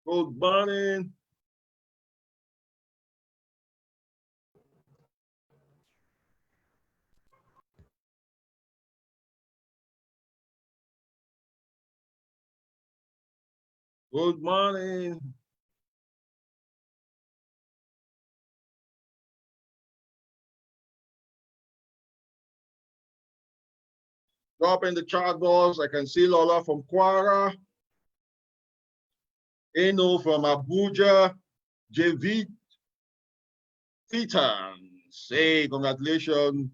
Good morning. Good morning. Drop in the chat box. I can see Lola from Kwara, Eno from Abuja, JV Titans. Hey, congratulations.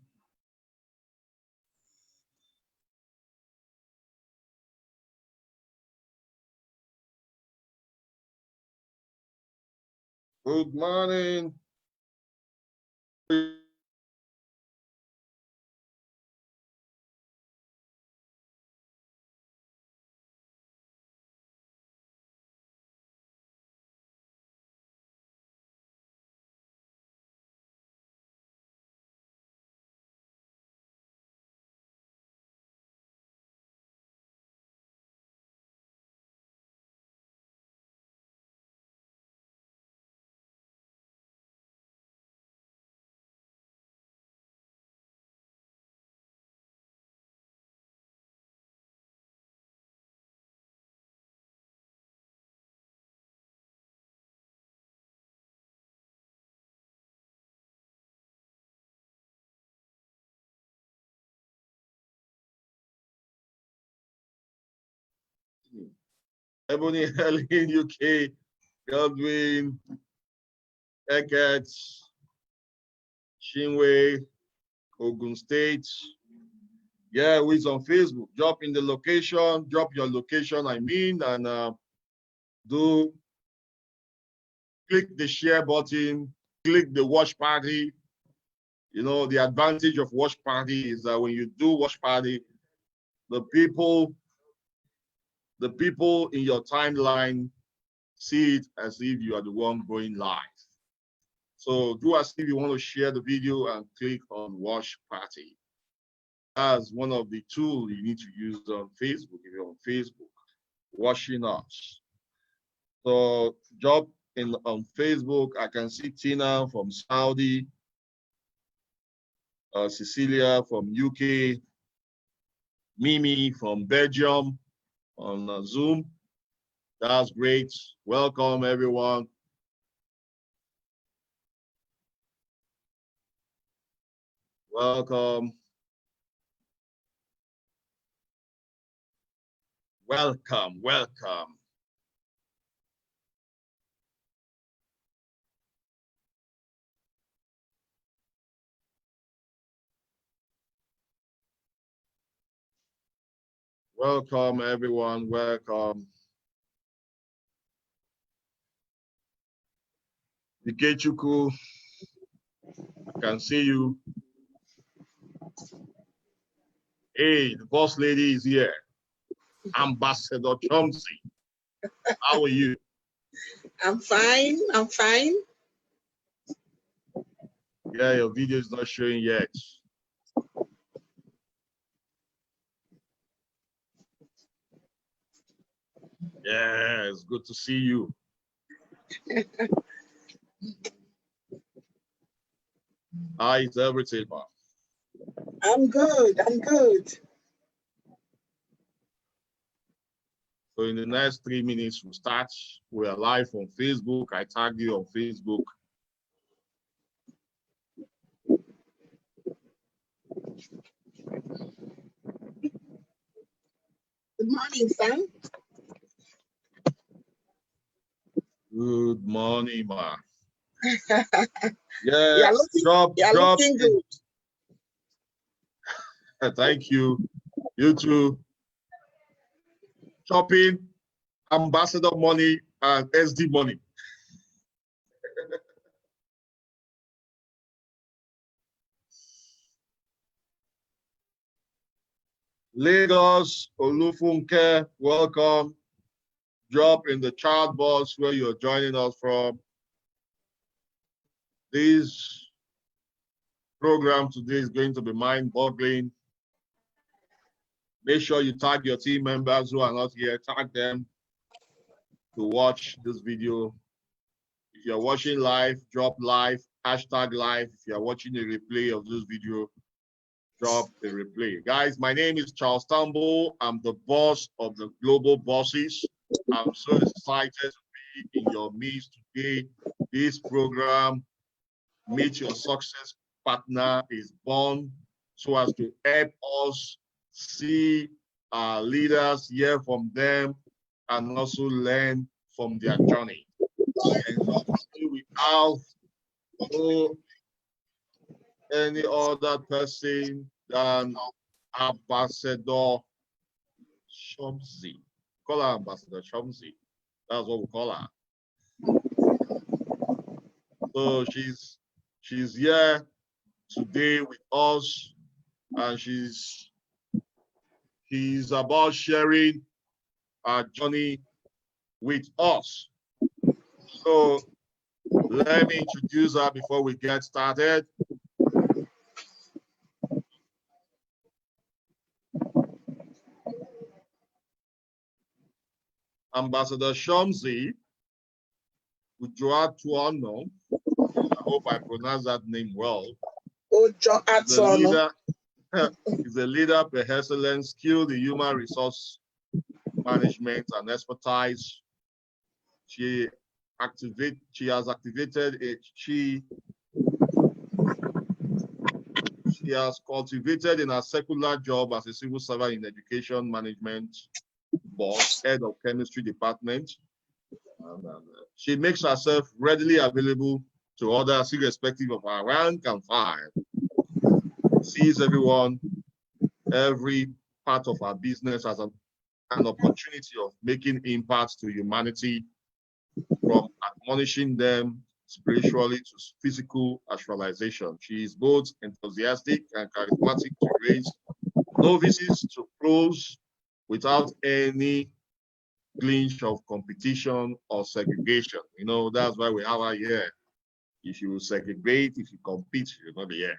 Good morning. Ebony Helen, UK, Godwin, Eckert, Shinwei, Ogun State. Yeah, who's on Facebook? Drop in the location, drop your location, and do click the share button, click the watch party. You know, the advantage of watch party is that when you do watch party, the people in your timeline see it as if you are the one going live. So do as if you want to share the video and click on watch party. That's one of the tools you need to use on Facebook if you're on Facebook, watching us. So drop in on Facebook. I can see Tina from Saudi, Cecilia from UK, Mimi from Belgium on Zoom. That's great. Welcome, everyone. Welcome. Welcome, welcome. Welcome, everyone. Welcome. Ikechuku, I can see you. Hey, the boss lady is here. Ambassador Chomzy. How are you? I'm fine. I'm fine. Yeah, your video is not showing yet. Yeah, it's good to see you. How is everything, man? I'm good. I'm good. So in the next 3 minutes, we'll start. We are live on Facebook. I tagged you on Facebook. Good morning, son. Good morning, ma. Yeah, drop looking good. Thank you. You too. Shopping, ambassador money, and SD money. Lagos, Olufunke, welcome. Drop in the chat box where you're joining us from. This program today is going to be mind-boggling. Make sure you tag your team members who are not here, tag them. to watch this video. If you're watching live, drop live, hashtag live. If you're watching a replay of this video, drop a replay. Guys, my name is Charles Tambou. I'm the boss of the Global Bosses. I'm so excited to be in your midst today. This program, Meet Your Success Partner, is born so as to help us see our leaders, hear from them, and also learn from their journey. And so today we have no any other person than Ambassador Chomzy. Call her Ambassador Chomzy. That's what we call her. So she's here today with us, and she's about sharing our journey with us. So let me introduce her before we get started. Ambassador Chomzy Ujoatuonu, I hope I pronounced that name well. Ujoatuonu. Is a leader per excellence, skilled in human resource management and expertise. She has cultivated in her secular job as a civil servant in education management board, head of chemistry department. She makes herself readily available to others, irrespective of her rank and file. Sees every part of our business as an opportunity of making impacts to humanity, from admonishing them spiritually to physical actualization. She is both enthusiastic and charismatic to raise novices to pros without any glitch of competition or segregation. You know, that's why we have her here. If you segregate, if you compete, you're not here.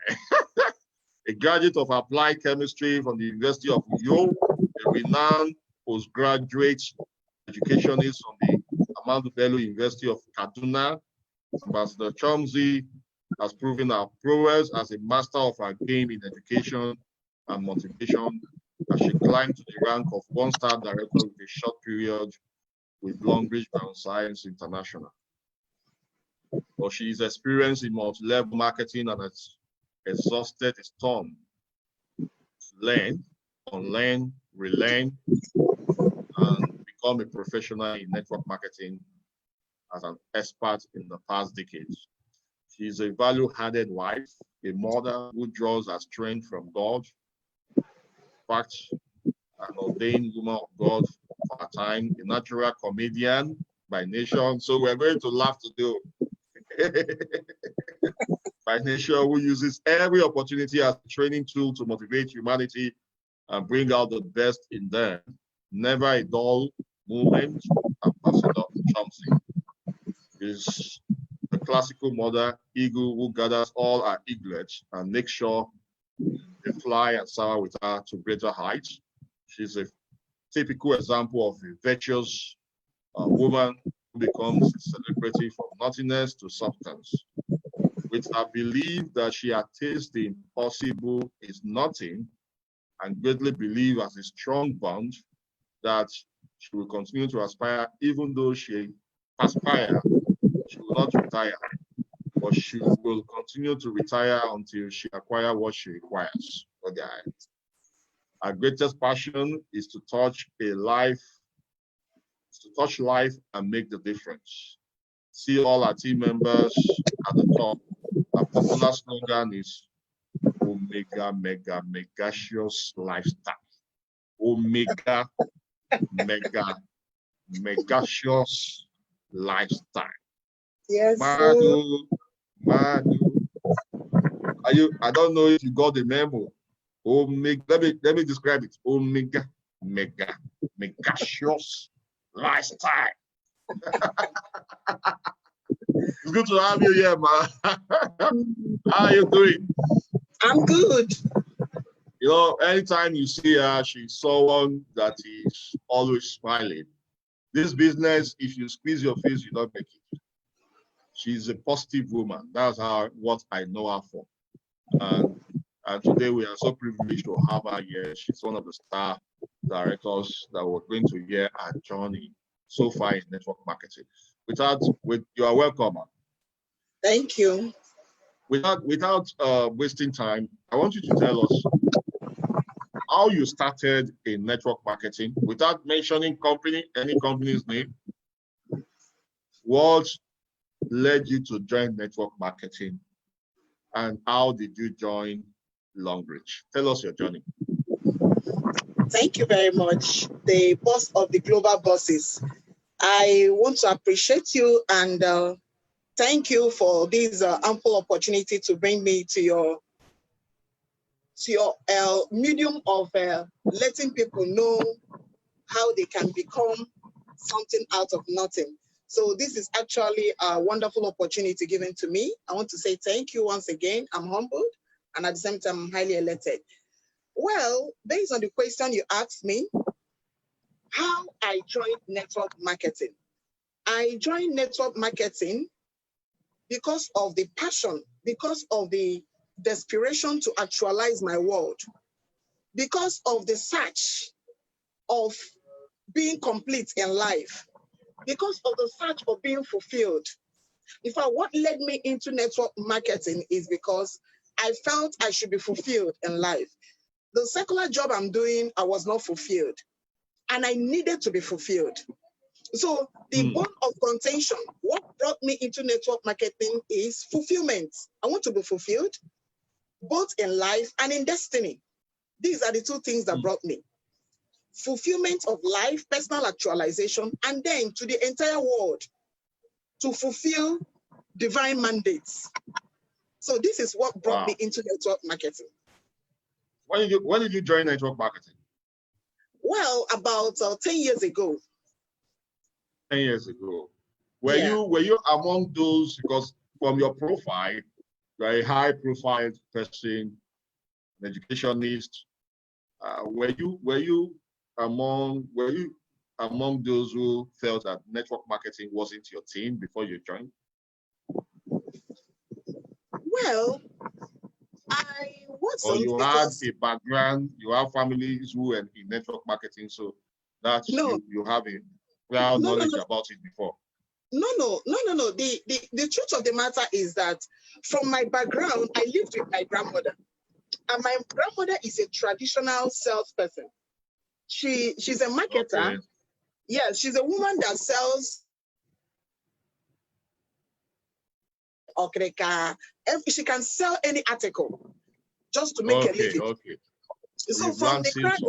A graduate of applied chemistry from the University of Uyo, a renowned postgraduate educationist from the Ahmadu Bello University of Kaduna, Ambassador Chomzy has proven her prowess as a master of her game in education and motivation, as she climbed to the rank of one-star director with a short period with Longrich Biosciences International. But she is experienced in multi-level marketing and has exhausted its tongue to learn, unlearn, relearn, and become a professional in network marketing as an expert in the past decades. She is a value-added wife, a mother who draws her strength from God. In fact, an ordained woman of God for her time, a natural comedian by nation. So we're going to laugh today. By nature, who uses every opportunity as a training tool to motivate humanity and bring out the best in them. Never a dull moment. Ambassador Chomzy is the classical mother eagle who gathers all her eaglets and makes sure they fly and soar with her to greater heights. She's a typical example of a virtuous woman who becomes a celebrity from nothingness to substance. With her belief that she attains the impossible is nothing, and greatly believe as a strong bond that she will continue to aspire, even though she aspires, she will not retire, but she will continue to retire until she acquires what she requires. Okay. Our greatest passion is to touch life and make the difference. See all our team members at the top. Our popular slogan is Omega Mega Megacious Lifestyle. Omega Mega Megacious Lifestyle. Yes. Madu. I don't know if you got the memo. Omega, let me describe it. Omega Mega Megacious Lifestyle. It's good to have you here, man. How are you doing? I'm good. You know, anytime you see her, she's someone that is always smiling. This business, if you squeeze your face, you don't make it. She's a positive woman. That's what I know her for. And today we are so privileged to have her here. She's one of the star directors that we're going to hear her journey so far in network marketing. You are welcome. Thank you. Without wasting time, I want you to tell us how you started in network marketing without mentioning any company's name. What led you to join network marketing, and how did you join Longrich? Tell us your journey. Thank you very much, the boss of the global bosses. I want to appreciate you and thank you for this ample opportunity to bring me to your medium of letting people know how they can become something out of nothing. So this is actually a wonderful opportunity given to me. I want to say thank you once again. I'm humbled, and at the same time, I'm highly elated. Well, based on the question you asked me, how I joined network marketing. I joined network marketing because of the passion, because of the desperation to actualize my world, because of the search of being complete in life, because of the search of being fulfilled. In fact, what led me into network marketing is because I felt I should be fulfilled in life. The secular job I'm doing, I was not fulfilled, and I needed to be fulfilled. So the bone of contention, what brought me into network marketing is fulfillment. I want to be fulfilled, both in life and in destiny. These are the two things that brought me. Fulfillment of life, personal actualization, and then to the entire world to fulfill divine mandates. So this is what brought me into network marketing. When did you join network marketing? Well, about 10 years ago. 10 years ago. Were you among those, because from your profile, you're a high profile person, an educationist. Were you among those who felt that network marketing wasn't your thing before you joined? Well, I wasn't. Or you had a background, you have families who were in network marketing, so that's you have a real knowledge about it before. No. The truth of the matter is that from my background, I lived with my grandmother. And my grandmother is a traditional salesperson. She's a marketer. Okay. Yeah, she's a woman that sells okreka. She can sell any article just to make a living. Okay. So from the cradle,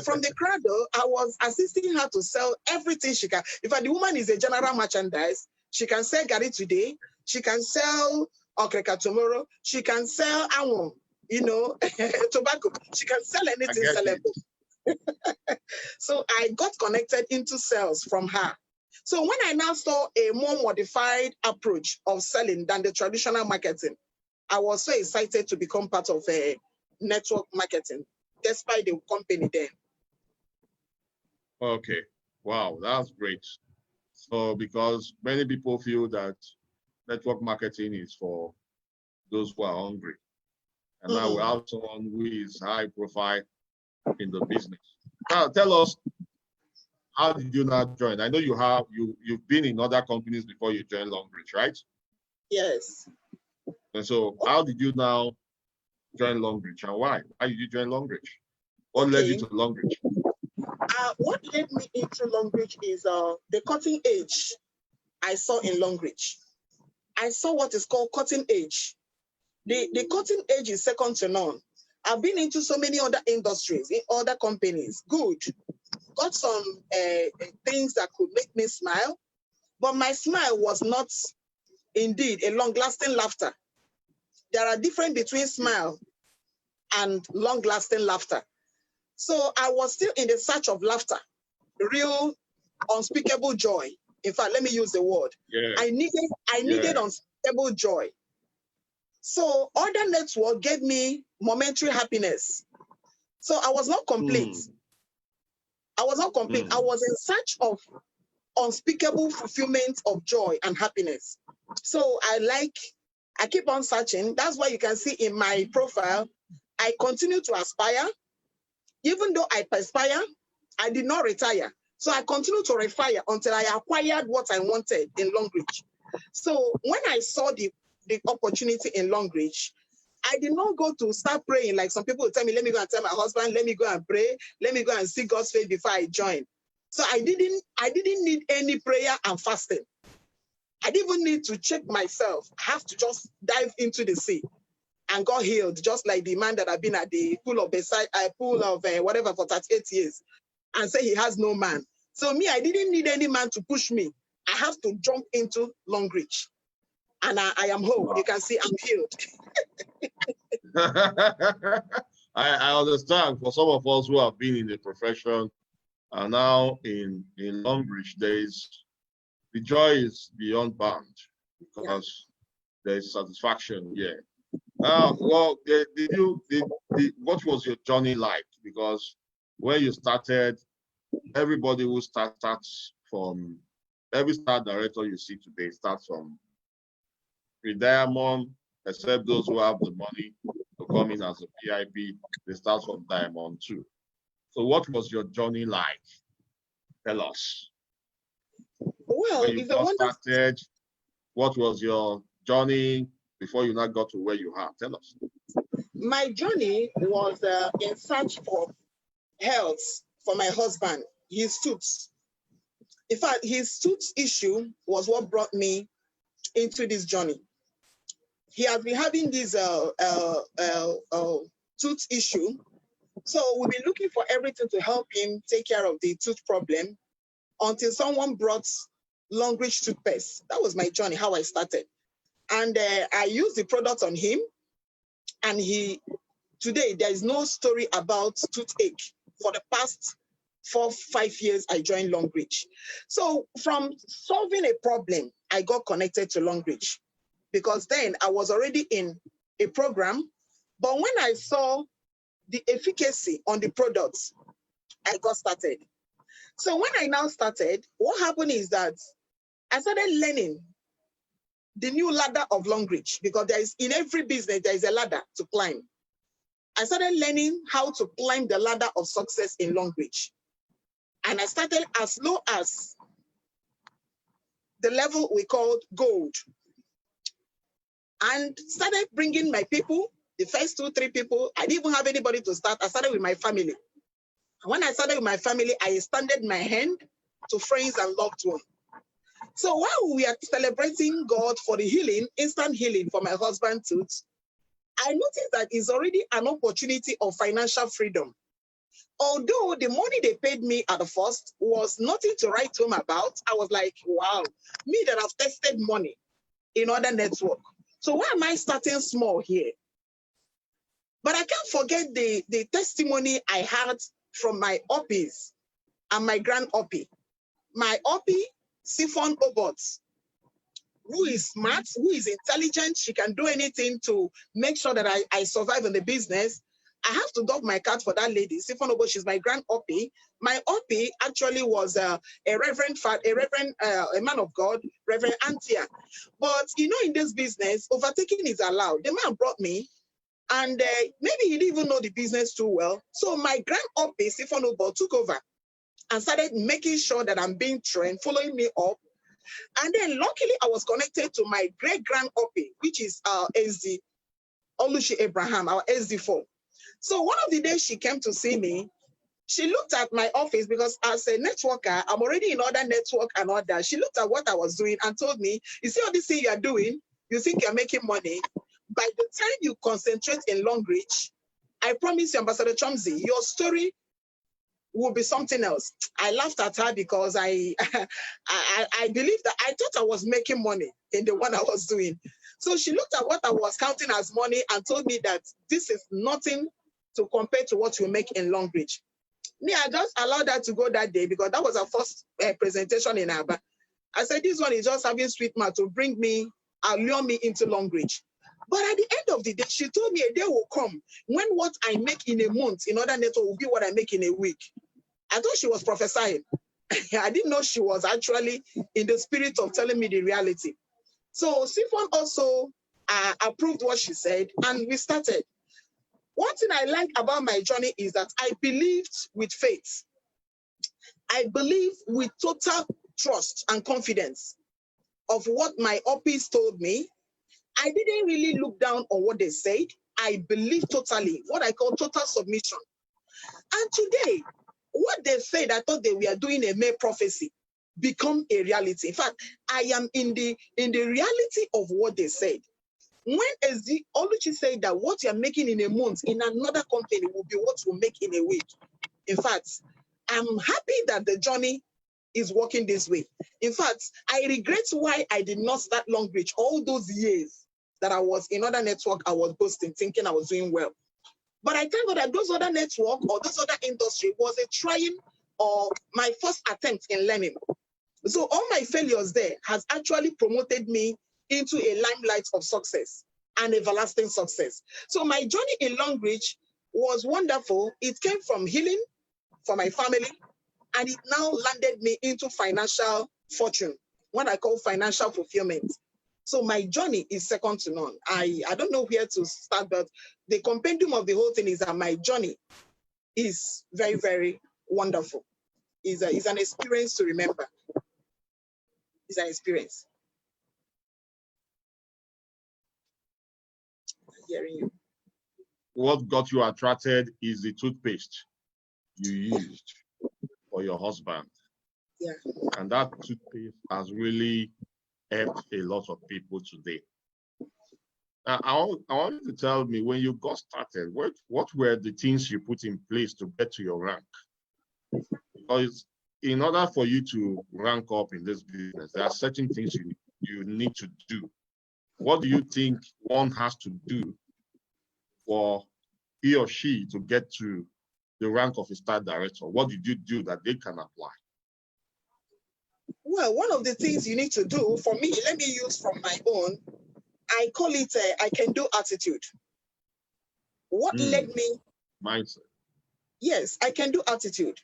from the cradle, I was assisting her to sell everything she can. In fact, the woman is a general merchandise. She can sell gari today. She can sell okreka tomorrow. She can sell awon, tobacco. She can sell anything sellable. So I got connected into sales from her. So when I now saw a more modified approach of selling than the traditional marketing, I was so excited to become part of a network marketing, despite the company then. Okay, wow, that's great. So because many people feel that network marketing is for those who are hungry. And now we have someone who is high profile in the business. Now tell us, how did you not join? I know you've been in other companies before you joined Longrich, right? Yes. And so how did you now join Longrich, and why? Why did you join Longrich? What led you to Longrich? What led me into Longrich is the cutting edge I saw in Longrich. I saw what is called cutting edge. The cutting edge is second to none. I've been into so many other industries, in other companies. Good. Got some things that could make me smile, but my smile was not indeed a long-lasting laughter. There are difference between smile and long-lasting laughter. So I was still in the search of laughter, real unspeakable joy. In fact, let me use the word. Yeah. I needed unspeakable joy. So other network gave me momentary happiness. So I was not complete. I was not complete. I was in search of unspeakable fulfillment of joy and happiness. So I keep on searching. That's why you can see in my profile, I continue to aspire. Even though I perspire, I did not retire. So I continue to refire until I acquired what I wanted in Longrich. So when I saw the opportunity in Longrich, I did not go to start praying like some people would tell me, let me go and tell my husband, let me go and pray, let me go and see God's face before I join. So I didn't need any prayer and fasting. I didn't even need to check myself. I have to just dive into the sea and got healed, just like the man that had been at the pool of whatever for 38 years and say he has no man. So me, I didn't need any man to push me. I have to jump into Longrich. And I am whole. You can see I'm healed. I understand. For some of us who have been in the profession and now in Longrich, the joy is beyond bound because there's satisfaction here. Well, what was your journey like? Because when you started, everybody who starts from, every star director you see today starts from pre-diamond, except those who have the money to come in as a VIP, they start from diamond 2. So what was your journey like? Tell us. Well, when you got started, what was your journey before you now got to where you are? Tell us. My journey was in search for health for my husband, his tooth. In fact, his tooth issue was what brought me into this journey. He has been having this tooth issue. So we've been looking for everything to help him take care of the tooth problem until someone brought Longrich toothpaste. That was my journey, how I started. And I used the product on him. And today, there is no story about toothache. For the past 4-5 years, I joined Longrich. So from solving a problem, I got connected to Longrich because then I was already in a program. But when I saw the efficacy on the products, I got started. So when I now started, what happened is that I started learning the new ladder of Longrich because in every business, there is a ladder to climb. I started learning how to climb the ladder of success in Longrich. And I started as low as the level we called gold. And started bringing my people, the first 2-3 people. I didn't even have anybody to start. I started with my family. And when I started with my family, I extended my hand to friends and loved ones. So while we are celebrating God for the healing, instant healing for my husband's tooth, I noticed that it's already an opportunity of financial freedom. Although the money they paid me at the first was nothing to write home about, I was like, wow, me that have tested money in other network. So why am I starting small here? But I can't forget the testimony I had from my oppies and my grand oppie. My oppie, Siphon Obot, who is smart, who is intelligent, she can do anything to make sure that I survive in the business. I have to dog my cat for that lady. Siphon Obot, she's my grand oppie. My oppie actually was a man of God, Reverend Antia. But you know, in this business, overtaking is allowed. The man brought me, and maybe he didn't even know the business too well. So my grand oppie, Siphon Obot, took over and started making sure that I'm being trained, following me up. And then luckily, I was connected to my great-grand oppie, which is SD, Olushi Abraham, our SD4. So one of the days she came to see me, she looked at my office because as a networker, I'm already in other network and all that. She looked at what I was doing and told me, you see all this thing you're doing, you think you're making money. By the time you concentrate in Longrich, I promise you, Ambassador Chomzy, your story will be something else. I laughed at her because I believe that I thought I was making money in the one I was doing. So she looked at what I was counting as money and told me that this is nothing to compare to what you make in Longrich. Me, I just allowed her to go that day because that was her first presentation in Aba. I said, this one is just having sweet mouth to lure me into Longrich. But at the end of the day, she told me a day will come when what I make in a month in other network will be what I make in a week. I thought she was prophesying. I didn't know she was actually in the spirit of telling me the reality. So Sifon also approved what she said, and we started. One thing I like about my journey is that I believed with faith. I believe with total trust and confidence of what my OPs told me. I didn't really look down on what they said. I believe totally, what I call total submission. And today, what they said, I thought they were doing a mere prophecy, become a reality. In fact, I am in the reality of what they said. When Oluchi said that what you're making in a month in another company will be what you make in a week. In fact, I'm happy that the journey is working this way. In fact, I regret why I did not start Longrich all those years that I was in other network, I was boasting, thinking I was doing well. But I thank God that those other network or those other industry was a trying or my first attempt in learning. So all my failures there has actually promoted me into a limelight of success and everlasting success. So my journey in Longrich was wonderful. It came from healing for my family, and it now landed me into financial fortune, what I call financial fulfillment. So my journey is second to none. I don't know where to start, but the compendium of the whole thing is that my journey is very, very wonderful. It's an experience to remember. It's an experience. I'm hearing you. What got you attracted is the toothpaste you used for your husband. Yeah. And that toothpaste has really helped a lot of people today. Now, I want you to tell me, when you got started, what were the things you put in place to get to your rank? Because in order for you to rank up in this business, there are certain things you need to do. What do you think one has to do for he or she to get to the rank of a star director? What did you do that they can apply? Well, one of the things you need to do, for me, let me use from my own, I call it I can do attitude. What led me? Mindset. Yes, I can do attitude.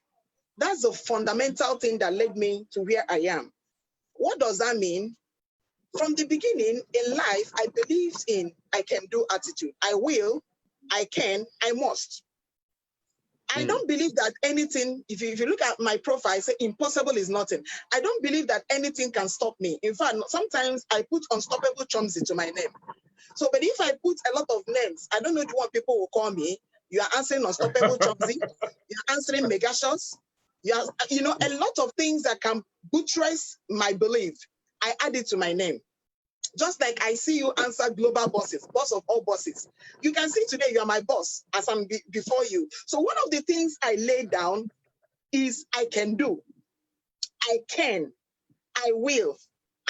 That's the fundamental thing that led me to where I am. What does that mean? From the beginning in life, I believed in I can do attitude. I will, I can, I must. I don't believe that anything, if you look at my profile, I say impossible is nothing. I don't believe that anything can stop me. In fact, sometimes I put unstoppable Chomzy to my name. So, but if I put a lot of names, I don't know what people will call me. You are answering unstoppable Chomzy. You're answering mega shots. You know, a lot of things that can buttress my belief. I add it to my name. Just like I see you answer global bosses, boss of all bosses. You can see today you are my boss as I'm before you. So one of the things I lay down is I can do, I can, I will,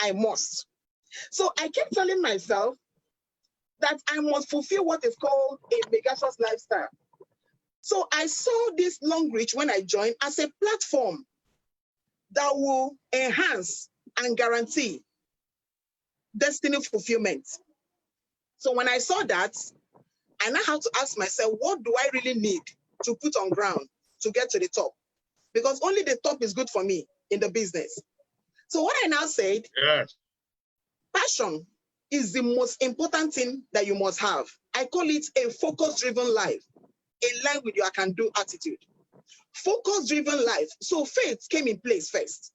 I must. So I kept telling myself that I must fulfill what is called a megacious lifestyle. So I saw this Longrich when I joined as a platform that will enhance and guarantee destiny fulfillment. So when I saw that, I now have to ask myself, what do I really need to put on ground to get to the top? Because only the top is good for me in the business. So what I now said, yes, passion is the most important thing that you must have. I call it a focus-driven life, in line with your can-do attitude. Focus-driven life. So faith came in place first.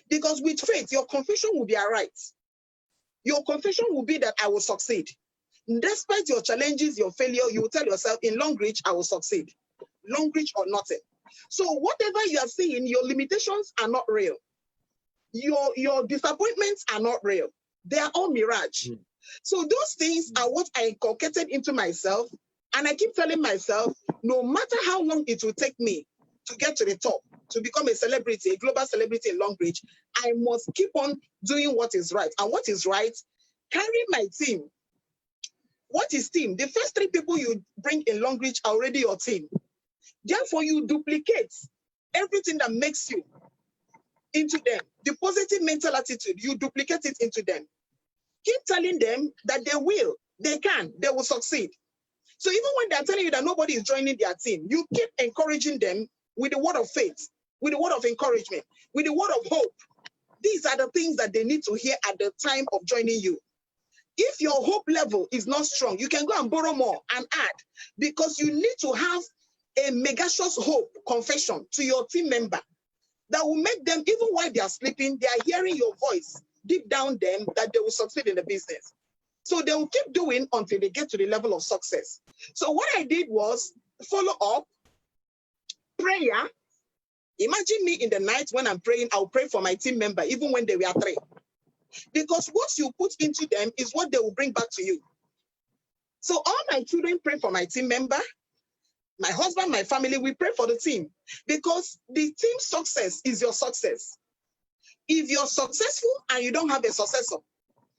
Because with faith, your confession will be all right. Your confession will be that I will succeed. Despite your challenges, your failure, you will tell yourself, in Longrich, I will succeed. Longrich or nothing. So whatever you are seeing, your limitations are not real. Your disappointments are not real. They are all mirage. So those things are what I inculcated into myself. And I keep telling myself, no matter how long it will take me to get to the top, to become a celebrity, a global celebrity in Longrich, I must keep on doing what is right. And what is right? Carry my team. What is team? The first 3 people you bring in Longrich are already your team. Therefore, you duplicate everything that makes you into them. The positive mental attitude, you duplicate it into them. Keep telling them that they will, they can, they will succeed. So even when they're telling you that nobody is joining their team, you keep encouraging them with the word of faith, with the word of encouragement, with the word of hope. These are the things that they need to hear at the time of joining you. If your hope level is not strong, you can go and borrow more and add, because you need to have a megacious hope confession to your team member that will make them, even while they are sleeping, they are hearing your voice deep down them that they will succeed in the business. So they will keep doing until they get to the level of success. So what I did was follow up, prayer. Imagine me in the night when I'm praying, I'll pray for my team member, even when they were 3. Because what you put into them is what they will bring back to you. So all my children pray for my team member, my husband, my family, we pray for the team, because the team's success is your success. If you're successful and you don't have a successor,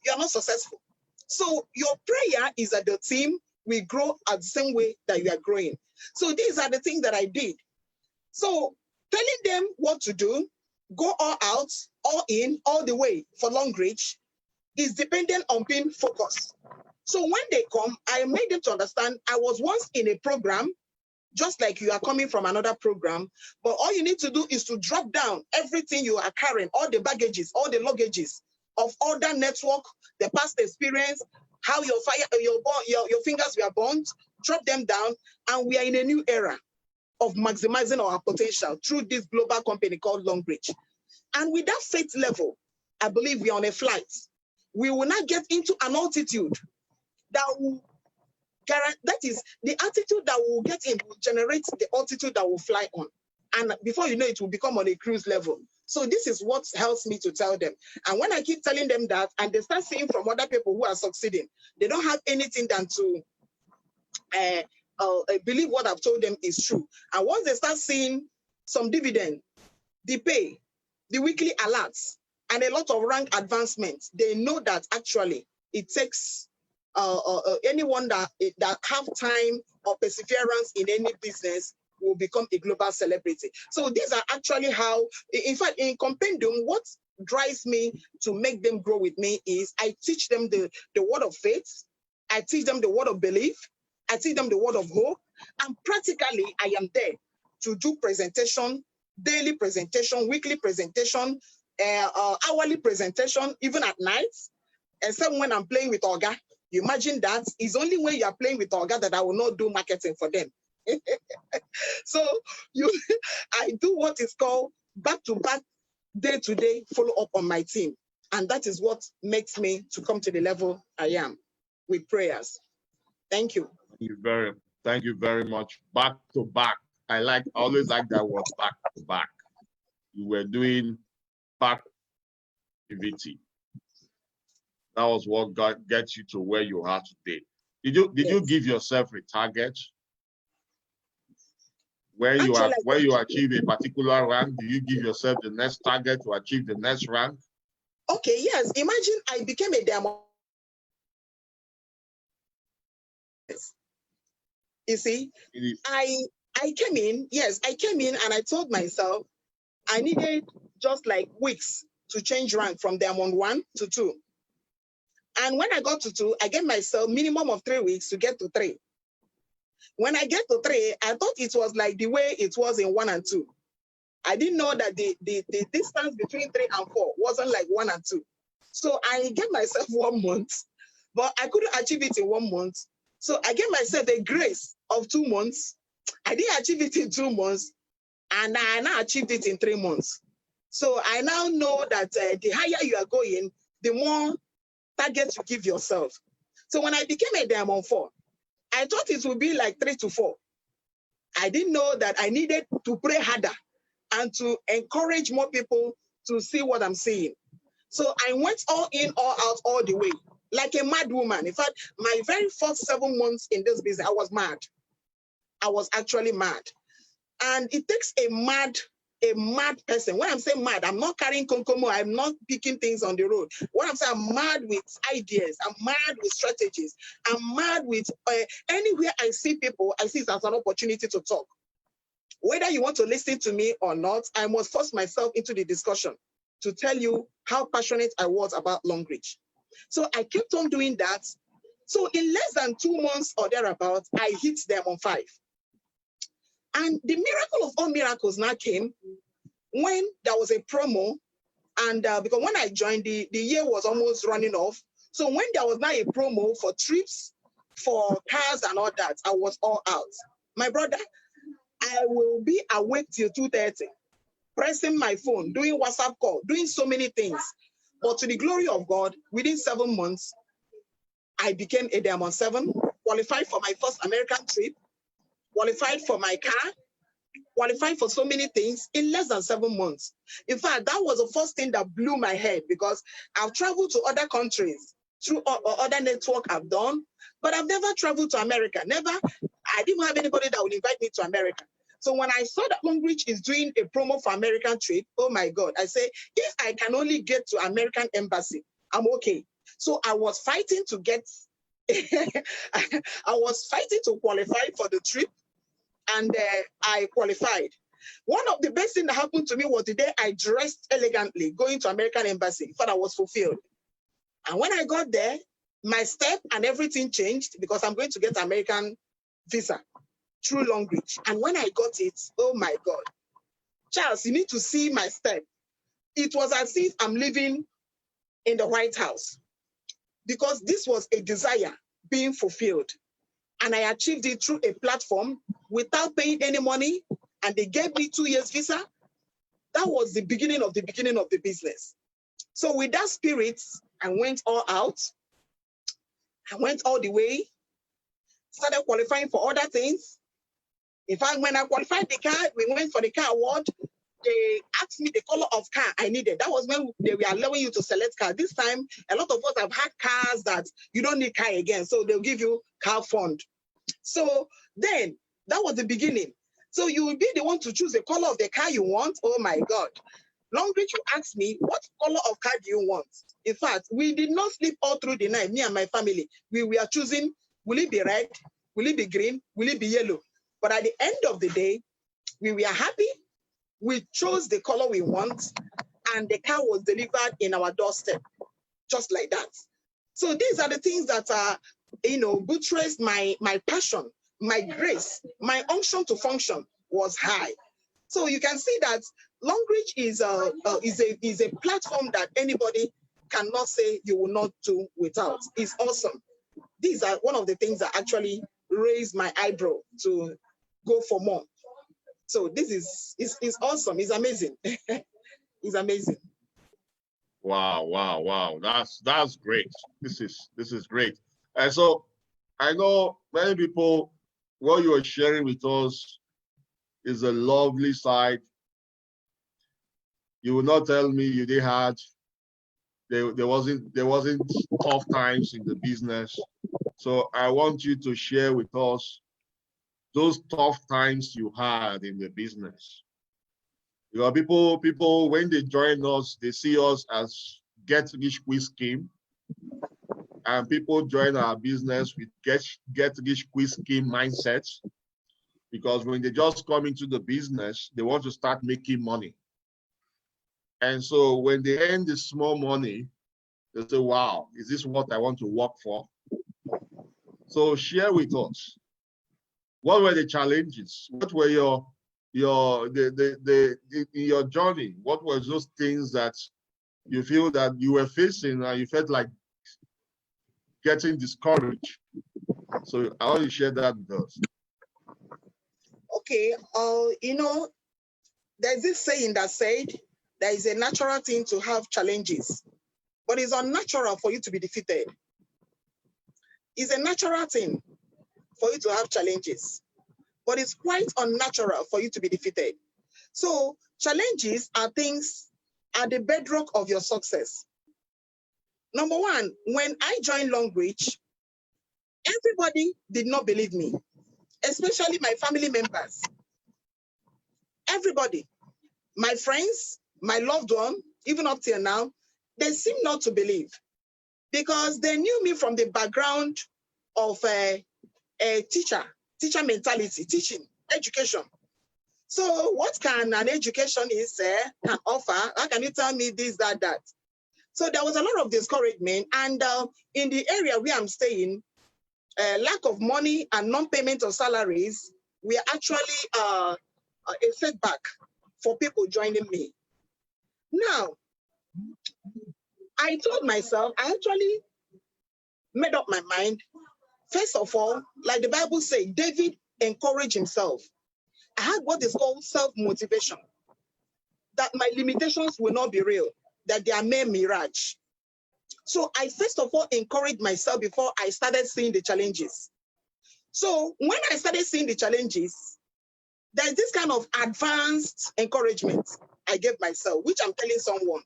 you're not successful. So your prayer is that the team will grow at the same way that you are growing. So these are the things that I did. So telling them what to do, go all out, all in, all the way for Longrich is dependent on being focused. So when they come, I made them to understand I was once in a program, just like you are coming from another program, but all you need to do is to drop down everything you are carrying, all the baggages, all the luggages of all that network, the past experience, how your fingers were burnt, drop them down, and we are in a new era of maximizing our potential through this global company called Longrich. And with that faith level, I believe we are on a flight. We will not get into an altitude that will that is the altitude that we'll get in will generate the altitude that will fly on. And before you know it, will become on a cruise level. So this is what helps me to tell them. And when I keep telling them that, and they start seeing from other people who are succeeding, they don't have anything than to believe what I've told them is true. And once they start seeing some dividend, the pay, the weekly alerts, and a lot of rank advancement, they know that actually it takes anyone that have time or perseverance in any business will become a global celebrity. So these are actually how, in fact, in compendium, what drives me to make them grow with me is I teach them the word of faith, I teach them the word of belief, I teach them the word of hope, and practically I am there to do presentation, daily presentation, weekly presentation, hourly presentation, even at night, except when I'm playing with Oga. You imagine that it's only when you are playing with Oga that I will not do marketing for them. So I do what is called back-to-back, day-to-day follow-up on my team. And that is what makes me to come to the level I am with prayers. Thank you. Thank you very much. Back-to-back. I always like that word, back-to-back. You were doing back activity. That was what gets you to where you are today. Did you give yourself a target? Where you achieve a particular rank, do you give yourself the next target to achieve the next rank? Okay, yes. Imagine I became a diamond. You see, I came in, and I told myself I needed just like weeks to change rank from diamond 1 to 2. And when I got to 2, I gave myself minimum of 3 weeks to get to 3. When I get to 3, I thought it was like the way it was in 1 and 2. I didn't know that the distance between 3 and 4 wasn't like 1 and 2. So I gave myself 1 month, but I couldn't achieve it in 1 month. So I gave myself a grace of 2 months. I didn't achieve it in 2 months, and I now achieved it in 3 months. So I now know that the higher you are going, the more targets you give yourself. So when I became a diamond 4, I thought it would be like 3 to 4. I didn't know that I needed to pray harder and to encourage more people to see what I'm seeing. So I went all in, all out, all the way, like a mad woman. In fact, my very first 7 months in this business, I was mad. I was actually mad. And it takes a mad person. When I'm saying mad, I'm not carrying konkomo, I'm not picking things on the road. What I'm saying, I'm mad with ideas, I'm mad with strategies, I'm mad with anywhere I see people, I see it as an opportunity to talk. Whether you want to listen to me or not, I must force myself into the discussion to tell you how passionate I was about Longrich. So I kept on doing that. So in less than 2 months or thereabout, I hit them on 5. And the miracle of all miracles now came when there was a promo. And because when I joined, the year was almost running off. So when there was now a promo for trips, for cars and all that, I was all out. My brother, I will be awake till 2:30, pressing my phone, doing WhatsApp call, doing so many things. But to the glory of God, within 7 months, I became a Diamond 7, qualified for my first American trip, qualified for my car, qualified for so many things in less than 7 months. In fact, that was the first thing that blew my head, because I've traveled to other countries through other network I've done, but I've never traveled to America. Never. I didn't have anybody that would invite me to America. So when I saw that Longrich is doing a promo for American trip, oh my God, I say, if I can only get to American embassy, I'm okay. So I was fighting to get, I was fighting to qualify for the trip, and I qualified. One of the best things that happened to me was the day I dressed elegantly, going to American embassy, thought I was fulfilled. And when I got there, my step and everything changed, because I'm going to get American visa through Longrich. And when I got it, oh my God, Charles, you need to see my step. It was as if I'm living in the White House, because this was a desire being fulfilled. And I achieved it through a platform without paying any money. And they gave me 2 years visa. That was the beginning of the business. So with that spirit, I went all out. I went all the way, started qualifying for other things. In fact, when I qualified the car, we went for the car award. They asked me the color of car I needed. That was when they were allowing you to select car. This time, a lot of us have had cars that you don't need car again. So they'll give you car fund. So then that was the beginning. So you will be the one to choose the color of the car you want. Oh my God. Longrich, you asked me, what color of car do you want? In fact, we did not sleep all through the night, me and my family. We were choosing, will it be red? Will it be green? Will it be yellow? But at the end of the day, we were happy. We chose the color we want, and the car was delivered in our doorstep, just like that. So these are the things that are, buttressed my passion, my grace, my unction to function was high. So you can see that Longrich is a platform that anybody cannot say you will not do without. It's awesome. These are one of the things that actually raised my eyebrow to go for more. So this is awesome. It's amazing. It's amazing. Wow. That's great. This is great. And so I know many people, what you are sharing with us is a lovely side. You will not tell me you did had there wasn't tough times in the business. So I want you to share with us those tough times you had in the business. You know, people when they join us, they see us as get rich quick scheme. And people join our business with get rich quick scheme mindsets, because when they just come into the business, they want to start making money. And so when they earn this small money, they say, wow, is this what I want to work for? So share with us, what were the challenges? What were in your journey? What were those things that you feel that you were facing and you felt like getting discouraged? So I want to share that with us. Okay, there's this saying that said, there is a natural thing to have challenges, but it's unnatural for you to be defeated. It's a natural thing for you to have challenges, but it's quite unnatural for you to be defeated. So challenges are the bedrock of your success. Number one, when I joined Longrich, everybody did not believe me, especially my family members. Everybody, my friends, my loved one, even up till now, they seem not to believe, because they knew me from the background of a teacher mentality, teaching, education. So what can an educationist can offer? How can you tell me this, that? So there was a lot of discouragement. And in the area where I'm staying, lack of money and non-payment of salaries we are actually a setback for people joining me. Now, I told myself, I actually made up my mind. First of all, like the Bible says, David encouraged himself. I had what is called self-motivation, that my limitations will not be real, that they are mere mirage. So I first of all encouraged myself before I started seeing the challenges. So when I started seeing the challenges, there's this kind of advanced encouragement I gave myself, which I'm telling someone.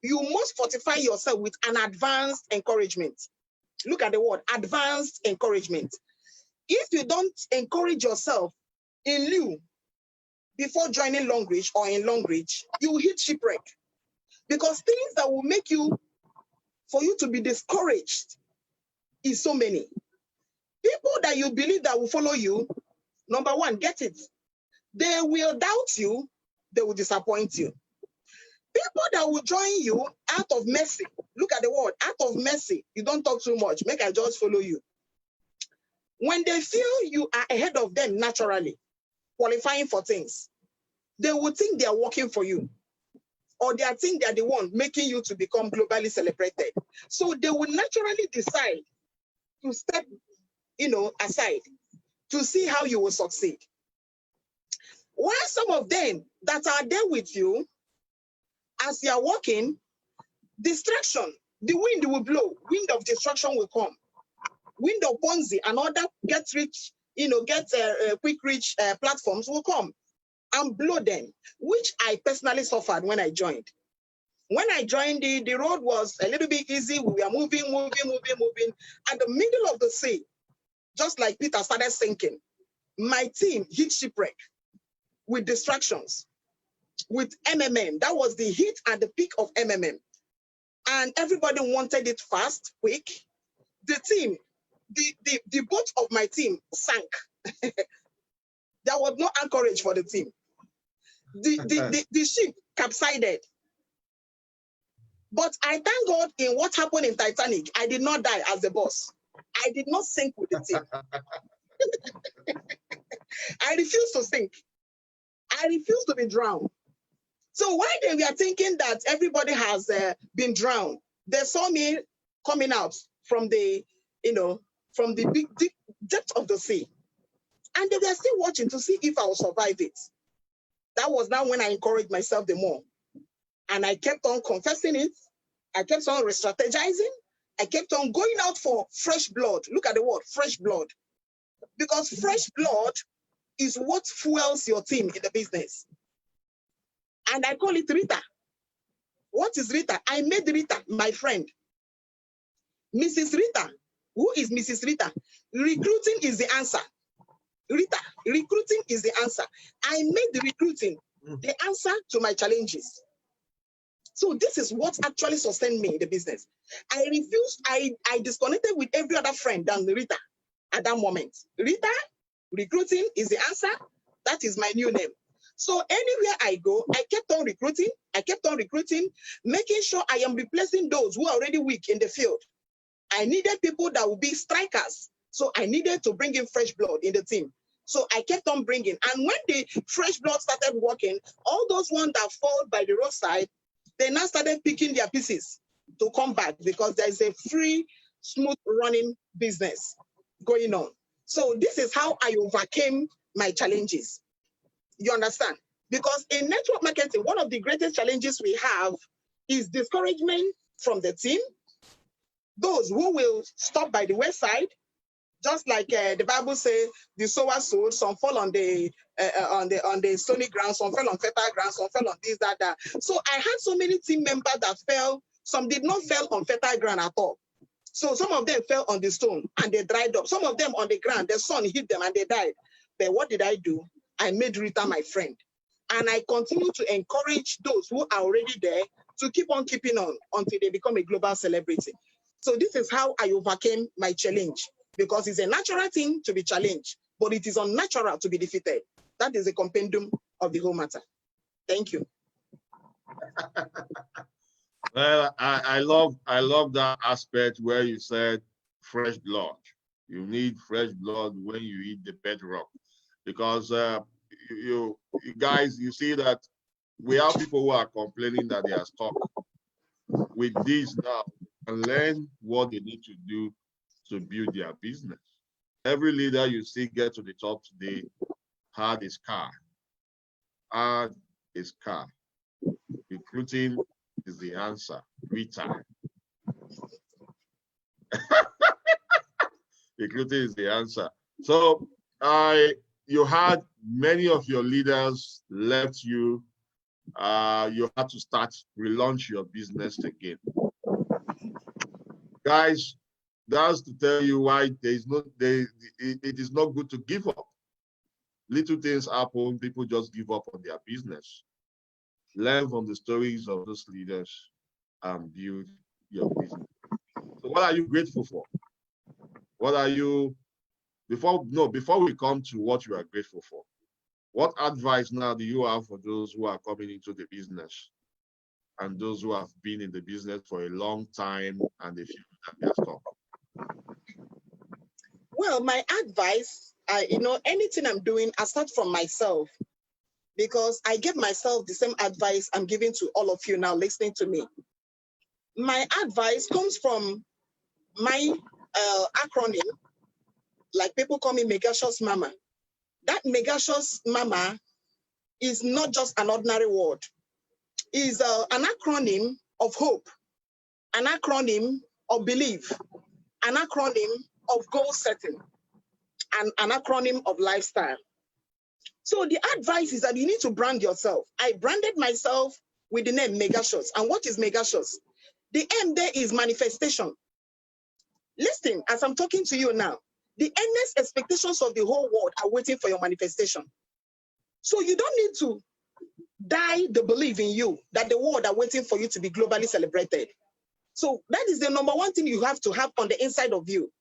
You must fortify yourself with an advanced encouragement. Look at the word, advanced encouragement. If you don't encourage yourself in lieu before joining Longrich or in Longrich, you will hit shipwreck. Because things that will make you, for you to be discouraged is so many. People that you believe that will follow you, number one, get it. They will doubt you, they will disappoint you. People that will join you out of mercy, look at the word, out of mercy, you don't talk too much, make I just follow you. When they feel you are ahead of them naturally, qualifying for things, they will think they are working for you, or they think they are the one making you to become globally celebrated. So they will naturally decide to step, aside to see how you will succeed. While some of them that are there with you, as you are walking, distraction, the wind will blow, wind of destruction will come, wind of Ponzi and other quick reach platforms will come and blow them, which I personally suffered when I joined. When I joined, the road was a little bit easy. We were moving. At the middle of the sea, just like Peter started sinking, my team hit shipwreck with distractions, with MMM. That was the heat and the peak of MMM. And everybody wanted it fast, quick. The team, the boat of my team sank. There was no anchorage for the team. The ship capsided. But I thank God in what happened in Titanic, I did not die as the boss. I did not sink with the team. I refuse to sink. I refuse to be drowned. So while they were thinking that everybody has been drowned, they saw me coming out from the, from the big deep depth of the sea. And they were still watching to see if I will survive it. That was now when I encouraged myself the more. And I kept on confessing it. I kept on re-strategizing. I kept on going out for fresh blood. Look at the word, fresh blood. Because fresh blood is what fuels your team in the business. And I call it Rita. What is Rita? I made Rita my friend. Mrs. Rita. Who is Mrs. Rita? Recruiting is the answer. Rita, recruiting is the answer. I made the recruiting the answer to my challenges. So this is what actually sustained me in the business. I refused, I disconnected with every other friend than Rita at that moment. Rita, recruiting is the answer. That is my new name. So anywhere I go, I kept on recruiting. I kept on recruiting, making sure I am replacing those who are already weak in the field. I needed people that would be strikers. So I needed to bring in fresh blood in the team. So I kept on bringing. And when the fresh blood started working, all those ones that fall by the roadside, they now started picking their pieces to come back because there is a free, smooth running business going on. So this is how I overcame my challenges. You understand? Because in network marketing, one of the greatest challenges we have is discouragement from the team. Those who will stop by the wayside, just like the Bible says, the sower sowed, some fall on the stony ground, some fell on fertile ground, some fell on this, that. So I had so many team members that fell. Some did not fall on fertile ground at all. So some of them fell on the stone and they dried up. Some of them on the ground, the sun hit them and they died. But what did I do? I made Rita my friend. And I continue to encourage those who are already there to keep on keeping on until they become a global celebrity. So this is how I overcame my challenge, because it's a natural thing to be challenged, but it is unnatural to be defeated. That is the compendium of the whole matter. Thank you. Well, I love that aspect where you said fresh blood. You need fresh blood when you eat the bedrock. because you guys, you see that we have people who are complaining that they are stuck. With this now, and learn what they need to do to build their business. Every leader you see get to the top today had his car. Recruiting is the answer. Retire. Recruiting is the answer. So you had many of your leaders left you. You had to relaunch your business again. Guys, that's to tell you why it is not good to give up. Little things happen, people just give up on their business. Learn from the stories of those leaders and build your business. So what are you grateful for? What are you, before we come to what you are grateful for, what advice now do you have for those who are coming into the business and those who have been in the business for a long time and they feel that they are stuck? Well, my advice, anything I'm doing, I start from myself, because I give myself the same advice I'm giving to all of you now listening to me. My advice comes from my acronym, like people call me Megashos Mama. That Megashos Mama is not just an ordinary word. It's an acronym of hope, an acronym of belief, an acronym of goal setting, and an acronym of lifestyle. So the advice is that you need to brand yourself. I branded myself with the name Megashos. And what is Megashos? The M there is manifestation. Listen, as I'm talking to you now, the endless expectations of the whole world are waiting for your manifestation. So you don't need to die the belief in you that the world are waiting for you to be globally celebrated. So that is the number one thing you have to have on the inside of you,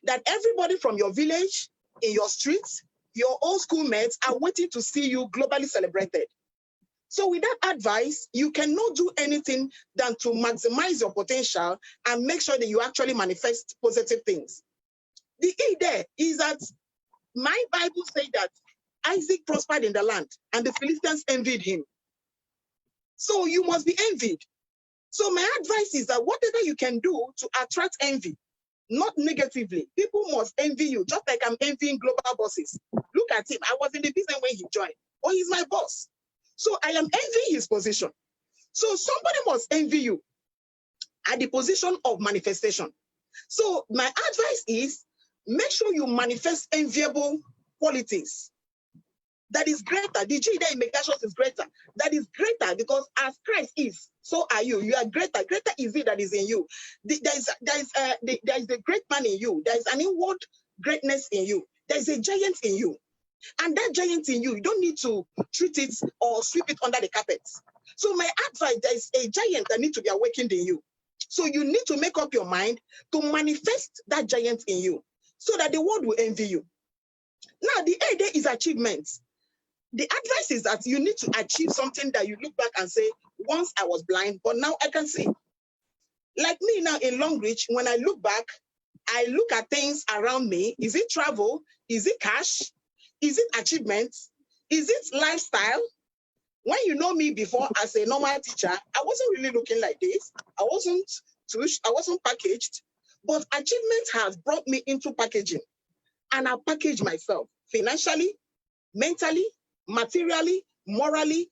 that everybody from your village, in your streets, your old schoolmates are waiting to see you globally celebrated. So with that advice, you cannot do anything than to maximize your potential and make sure that you actually manifest positive things. The key there is that my Bible says that Isaac prospered in the land and the Philistines envied him. So you must be envied. So my advice is that whatever you can do to attract envy, not negatively, people must envy you, just like I'm envying global bosses. Look at him. I was in the business when he joined. Oh, he's my boss. So I am envying his position. So somebody must envy you at the position of manifestation. So my advice is, make sure you manifest enviable qualities. That is greater. The G there in Megashos is greater. That is greater because as Christ is, so are you. You are greater. Greater is it that is in you. There is a great man in you. There is an inward greatness in you. There is a giant in you. And that giant in you, you don't need to treat it or sweep it under the carpet. So my advice, there is a giant that needs to be awakened in you. So you need to make up your mind to manifest that giant in you so that the world will envy you. Now, the idea is achievements. The advice is that you need to achieve something that you look back and say, once I was blind, but now I can see. Like me now in Longrich, when I look back, I look at things around me. Is it travel? Is it cash? Is it achievements? Is it lifestyle? When you know me before as a normal teacher, I wasn't really looking like this. I wasn't tushed, I wasn't packaged, but achievement has brought me into packaging. And I package myself financially, mentally, materially, morally,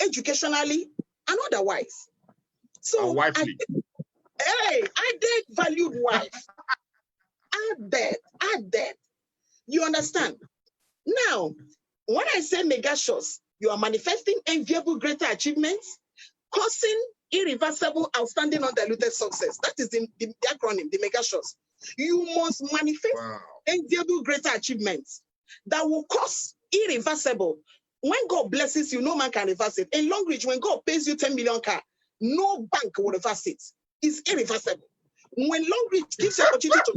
educationally, and otherwise. So I did valued wife. Add that. You understand? Now, when I say Megashos, you are manifesting enviable greater achievements, causing irreversible, outstanding, undiluted success. That is the acronym, the Megashos. You must manifest enviable greater achievements that will cause irreversible. When God blesses you, no man can reverse it. In Longrich, when God pays you 10 million car, no bank will reverse it. It's irreversible. When Longrich gives you opportunity to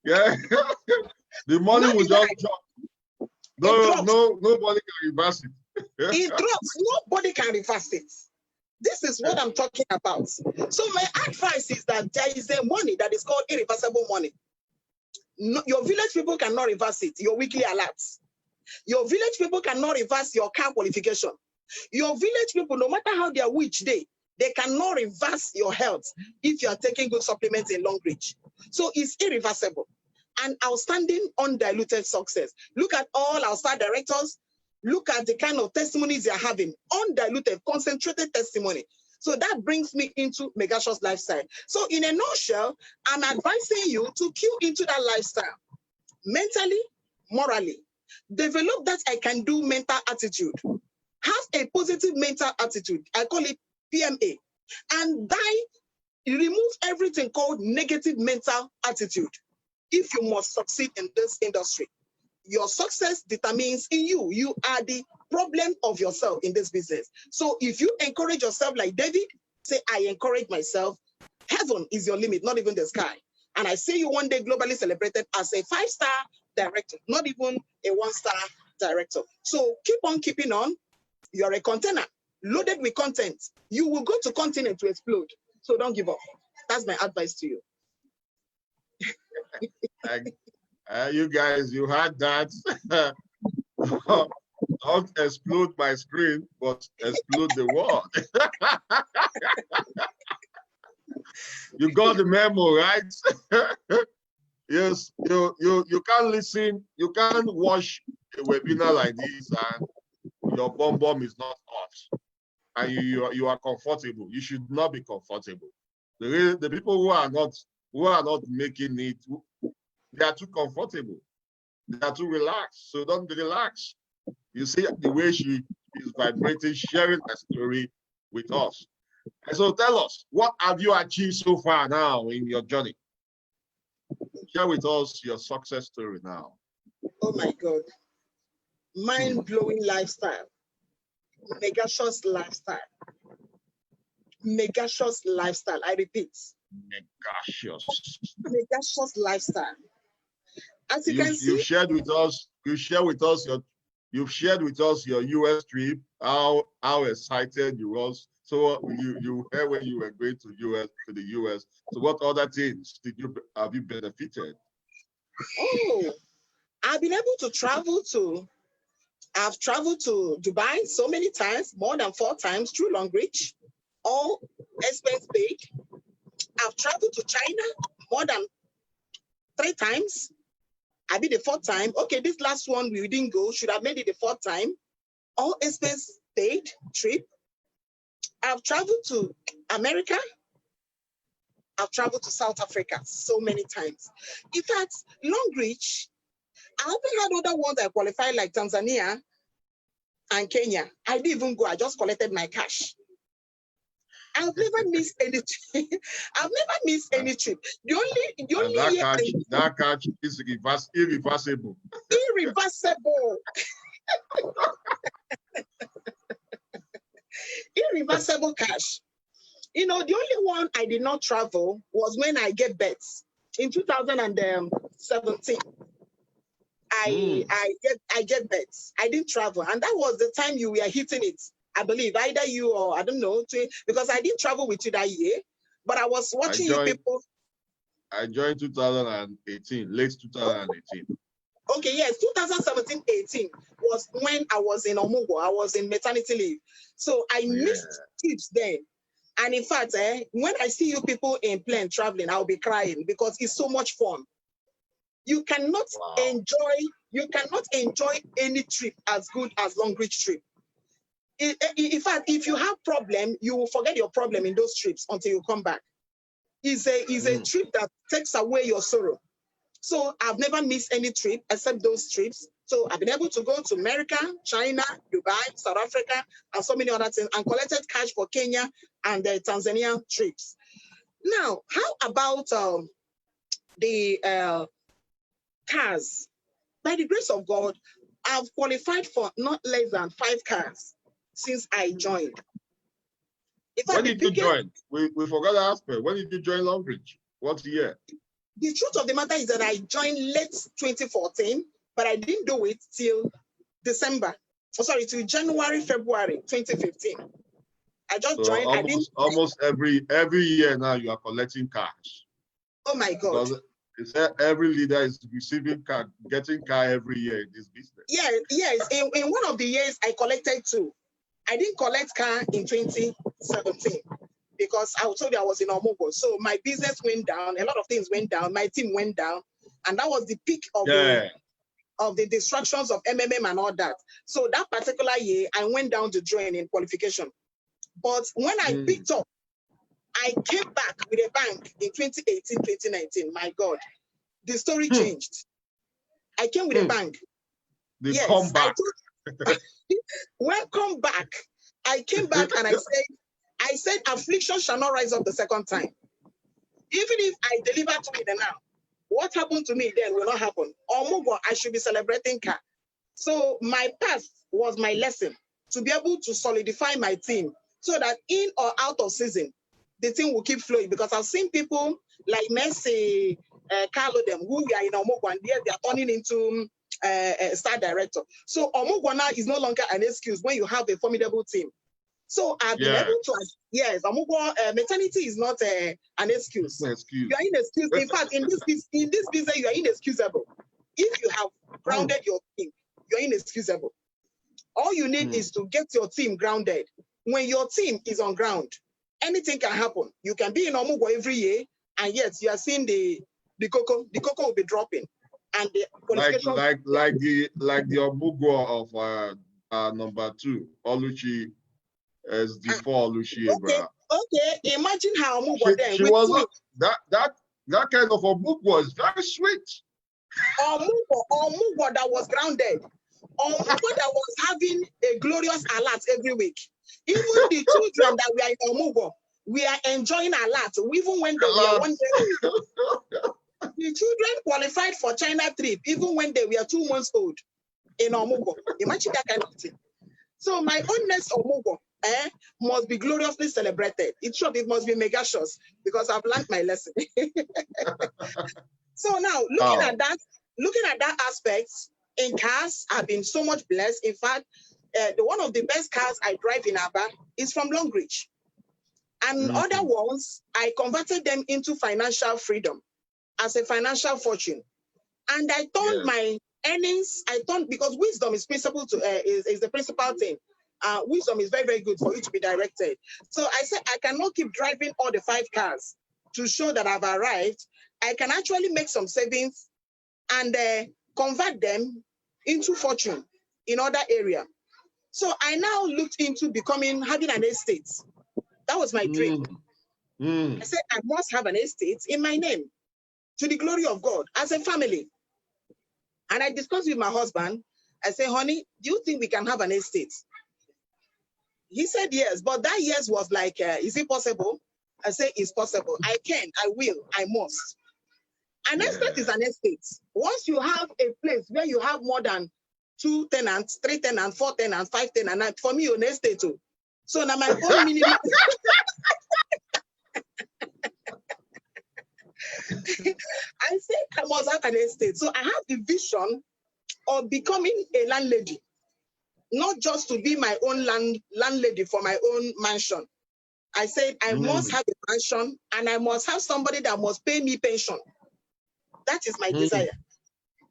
yeah, the money will just drop. Nobody can reverse it. It drops. Nobody can reverse it. This is what I'm talking about. So my advice is that there is a money that is called irreversible money. No, your village people cannot reverse it, your weekly alerts. Your village people cannot reverse your car qualification. Your village people, no matter how they are which day, they cannot reverse your health if you are taking good supplements in Longrich. So it's irreversible. And outstanding, undiluted success. Look at all our star directors. Look at the kind of testimonies they are having. Undiluted, concentrated testimony. So that brings me into Megashaw's lifestyle. So in a nutshell, I'm advising you to cue into that lifestyle. Mentally, morally. Develop that I can do mental attitude. Have a positive mental attitude. I call it PMA. And remove everything called negative mental attitude if you must succeed in this industry. Your success determines in you. You are the problem of yourself in this business. So if you encourage yourself like David, say, I encourage myself, heaven is your limit, not even the sky. And I see you one day globally celebrated as a 5-star director, not even a 1-star director. So keep on keeping on. You're a container loaded with content. You will go to continent to explode. So don't give up. That's my advice to you. You guys, you had that. Don't explode my screen, but explode the world. You got the memo, right? Yes, you can't listen, you can't watch a webinar like this and your bum is not hot and you are comfortable. You should not be comfortable. The people who are not making it, they are too comfortable. They are too relaxed. So don't be relaxed. You see the way she is vibrating, sharing a story with us. And so tell us, what have you achieved so far now in your journey? Share with us your success story now. Oh my God. Mind-blowing lifestyle. Megashaw's lifestyle. Megashaw's lifestyle. I repeat. Megashaw's lifestyle. As you can see, you've shared with us your US trip, how excited you was. So you heard when you were going to the US. So what other things have you benefited? Oh, I've been able to travel to. I've traveled to Dubai so many times, more than 4 times through Longrich, all expense paid. I've traveled to China more than 3 times. I did the 4th time. Okay, this last one we didn't go. Should have made it the 4th time. All expense paid trip. I've traveled to America. I've traveled to South Africa so many times. In fact, Longrich, I even had other ones I qualified like Tanzania and Kenya. I didn't even go. I just collected my cash. I've never missed any trip. I've never missed any trip. The only that catch is irreversible. Irreversible. Irreversible cash. You know, the only one I did not travel was when I gave birth in 2017. I get birth. I didn't travel, and that was the time you were hitting it. I believe either you or I don't know, because I didn't travel with you that year, but I was watching you people. I joined 2018, late 2018. Okay, yes, 2017-18 was when I was in Omugo. I was in maternity leave, so I missed trips then. And in fact, when I see you people in plane traveling, I'll be crying because it's so much fun. You cannot enjoy any trip as good as Longrich trip. In fact, if you have problem, you will forget your problem in those trips until you come back. It's a trip that takes away your sorrow. So I've never missed any trip except those trips. So I've been able to go to America, China, Dubai, South Africa, and so many other things, and collected cash for Kenya and the Tanzania trips. Now, how about the cars? By the grace of God, I've qualified for not less than 5 cars since I joined. When did you join? We forgot to ask her. When did you join Longrich? What year? The truth of the matter is that I joined late 2014, but I didn't do it till till January, February 2015. I just joined. Almost every year now you are collecting cash. Oh my God. It's every leader is receiving car, getting car every year in this business. Yeah, yes. In one of the years, I collected 2. I didn't collect car in 2017 because I told you I was in Omugo. So my business went down. A lot of things went down. My team went down. And that was the peak of the distractions of MMM and all that. So that particular year, I went down to join in qualification. But when I picked up, I came back with a bang in 2018, 2019. My God, the story changed. I came with a bang. Yes, come back. Welcome back. I came back and I said, affliction shall not rise up the second time. Even if I deliver to it now, what happened to me then will not happen. Or I should be celebrating car. So my past was my lesson to be able to solidify my team so that in or out of season, the team will keep flowing. Because I've seen people like Messi, Carlo, them who are in Omugo and they are turning into star director. So Omugo now is no longer an excuse when you have a formidable team. So I've been able to, yes, Omugo, maternity is not an excuse. You are inexcusable. In fact, in this business, you are inexcusable. If you have grounded your team, you're inexcusable. All you need is to get your team grounded. When your team is on ground, anything can happen. You can be in Omugo every year, and yet you are seeing the cocoa will be dropping. And the qualification like the Omugo of number 2, Oluchi, as the 4 Oluchi. Okay, imagine how Omugo then. She was that kind of Omugo is very sweet. Omugo that was grounded. Omugo that was having a glorious alert every week. Even the children that we are in Omugo, we are enjoying alert, even when they were 1 day old. The children qualified for China trip, even when they were 2 months old in Omugo. Imagine that kind of thing. So my own next Omugo must be gloriously celebrated. It must be megacious because I've learned my lesson. So now looking at that aspect in cars, I've been so much blessed. In fact, one of the best cars I drive in Aba is from Longrich. And other ones, I converted them into financial freedom as a financial fortune. And I turned my earnings, because wisdom is is the principal thing. Wisdom is very, very good for you to be directed. So I said, I cannot keep driving all the 5 cars to show that I've arrived. I can actually make some savings and convert them into fortune in other area. So I now looked into having an estate. That was my dream. I said, I must have an estate in my name to the glory of God as a family. And I discussed with my husband. I said, honey, do you think we can have an estate? He said, yes, but that yes was like, is it possible? I said, it's possible. I can, I will, I must. An estate is an estate. Once you have a place where you have more than 2 tenants, 3 tenants, 4 tenants, 5 tenants, for me, an estate too. So now my own minimum. I said I must have an estate. So I have the vision of becoming a landlady, not just to be my own landlady for my own mansion. I said I must have a mansion and I must have somebody that must pay me pension. That is my desire.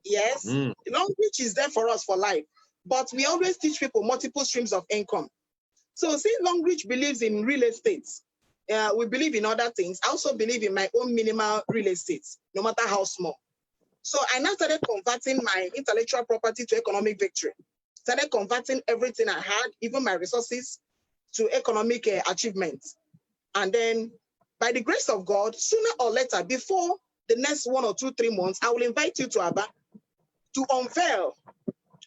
Yes, Longrich is there for us for life, but we always teach people multiple streams of income. So since Longrich believes in real estate, we believe in other things. I also believe in my own minimal real estate, no matter how small. So I now started converting my intellectual property to economic victory. Started converting everything I had, even my resources, to economic achievements. And then by the grace of God, sooner or later, before the next 1 or 2, 3 months, I will invite you to Aba to unveil.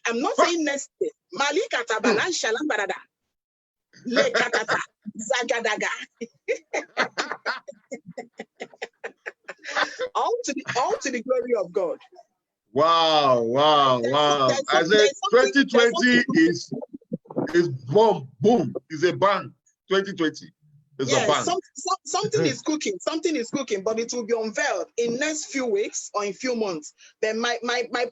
I'm not saying next day. Malika Tabalan Shalam Barada. Le Katata. Zagadaga. all to the glory of God. Wow. I said 2020 is boom. Is a bang. 2020 is a bang. Something is cooking. Something is cooking, but it will be unveiled in next few weeks or in few months. Then my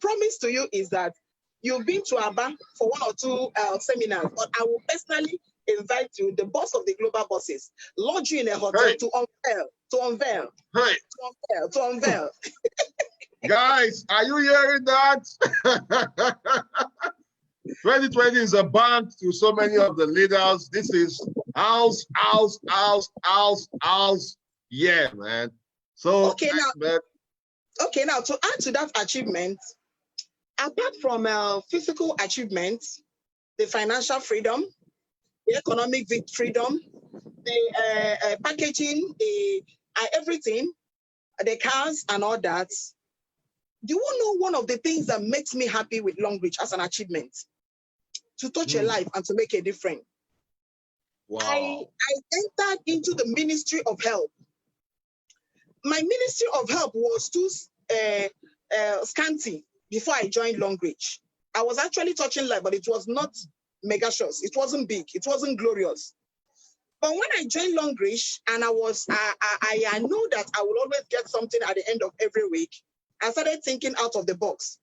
promise to you is that you've been to Aba for 1 or 2 seminars, but I will personally invite you, the boss of the global bosses, lodge you in a hotel to to unveil. Hey. To unveil. Guys, are you hearing that? 2020 is a bank to so many of the leaders. This is house. Yeah, man. So, okay, now to add to that achievement, apart from physical achievements, the financial freedom, the economic freedom, the packaging, the everything, the cars and all that. Do you know one of the things that makes me happy with Longrich as an achievement? To touch a life and to make a difference. Wow. I entered into the ministry of help. My ministry of help was too scanty before I joined Longrich. I was actually touching life, but it was not mega shows. It wasn't big. It wasn't glorious. But when I joined Longrich, and I know that I will always get something at the end of every week, I started thinking out of the box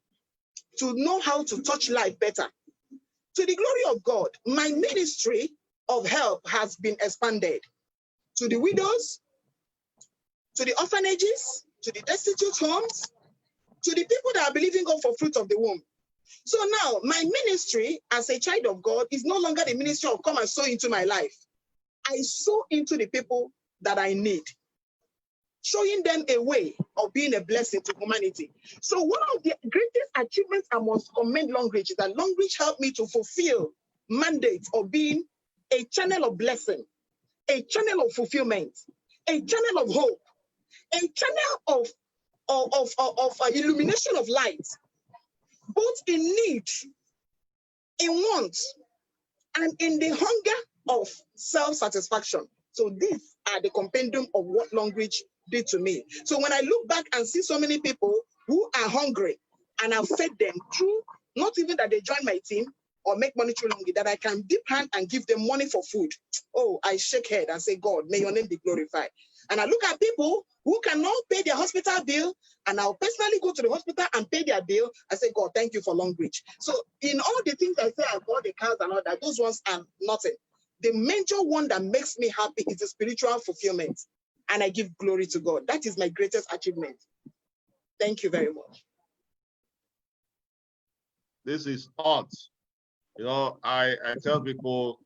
to know how to touch life better. To the glory of God, my ministry of help has been expanded to the widows, to the orphanages, to the destitute homes, to the people that are believing God for fruit of the womb. So now my ministry as a child of God is no longer the ministry of come and sow into my life. I sow into the people that I need, showing them a way of being a blessing to humanity. So one of the greatest achievements I must commend Longrich is that Longrich helped me to fulfill mandate of being a channel of blessing, a channel of fulfillment, a channel of hope, a channel of illumination of light, both in need, in want, and in the hunger of self-satisfaction. So these are the compendium of what Longrich did to me. So when I look back and see so many people who are hungry and I've fed them through, not even that they join my team or make money through Longrich, that I can dip hand and give them money for food. Oh, I shake head and say, God, may your name be glorified. And I look at people who cannot pay their hospital bill, and I'll personally go to the hospital and pay their bill. I say, God, thank you for Longrich. So in all the things I say, I bought the cars and all that, those ones are nothing. The major one that makes me happy is the spiritual fulfillment. And I give glory to God. That is my greatest achievement. Thank you very much. This is art. You know, I tell people,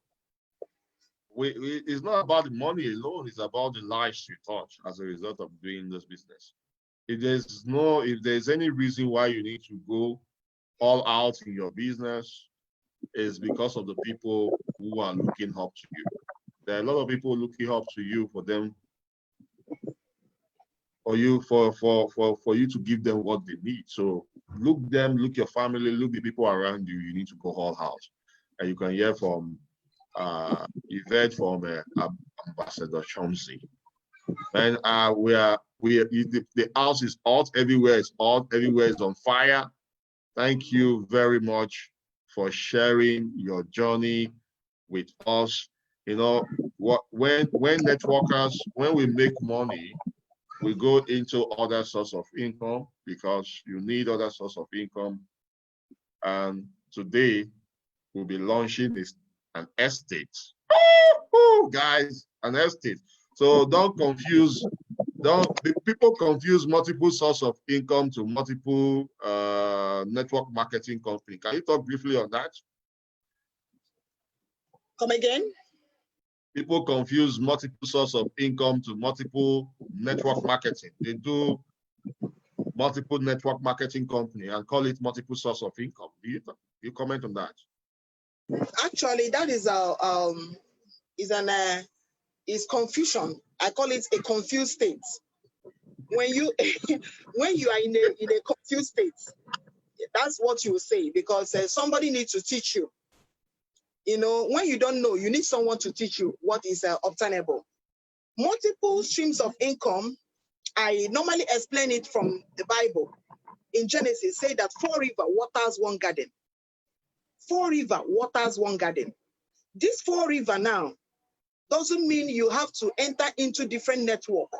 it's not about the money alone, it's about the lives you touch as a result of doing this business. If there's any reason why you need to go all out in your business, is because of the people who are looking up to you. There are a lot of people looking up to you for you to give them what they need. So look your family, look the people around you. You need to go all out. And you can hear from Yvette from Ambassador Chomzy. And the house is hot, everywhere is hot, everywhere is on fire. Thank you very much for sharing your journey with us. You know, when networkers, when we make money, we go into other source of income because you need other source of income. And today we'll be launching an estate. Guys, an estate. So people confuse multiple source of income to multiple network marketing company. Can you talk briefly on that? Come again? People confuse multiple source of income to multiple network marketing. They do multiple network marketing company and call it multiple source of income. Do you comment on that? Actually, that is confusion. I call it a confused state. When you are in a confused state, that's what you will say, because somebody needs to teach you. You know, when you don't know, you need someone to teach you what is obtainable. Multiple streams of income, I normally explain it from the Bible. In Genesis, say that 4 rivers waters one garden. 4 rivers waters one garden. This 4 rivers now doesn't mean you have to enter into different network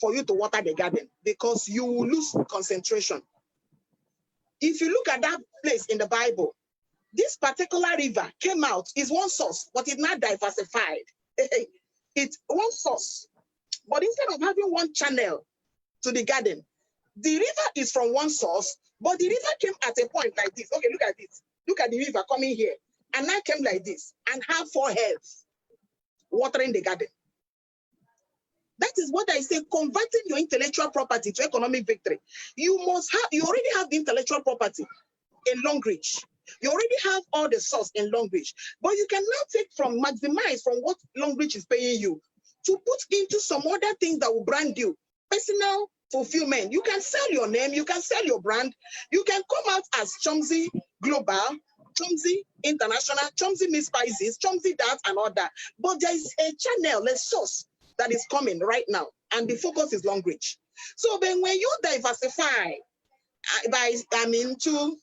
for you to water the garden, because you will lose concentration. If you look at that place in the Bible, this particular river came out, is one source, but it's not diversified. It's one source. But instead of having one channel to the garden, the river is from one source, but the river came at a point like this. Okay, look at this. Look at the river coming here. And now came like this and have 4 heads watering the garden. That is what I say, converting your intellectual property to economic victory. You already have the intellectual property in Longrich. You already have all the source in Longrich, but you can now maximize from what Longrich is paying you to put into some other things that will brand you. Personal fulfillment. You can sell your name, you can sell your brand, you can come out as Chomzy Global, Chomzy International, Chomzy Miss Spices, Chomzy that and all that. But there is a channel, a source that is coming right now, and the focus is Longrich. So then when you diversify into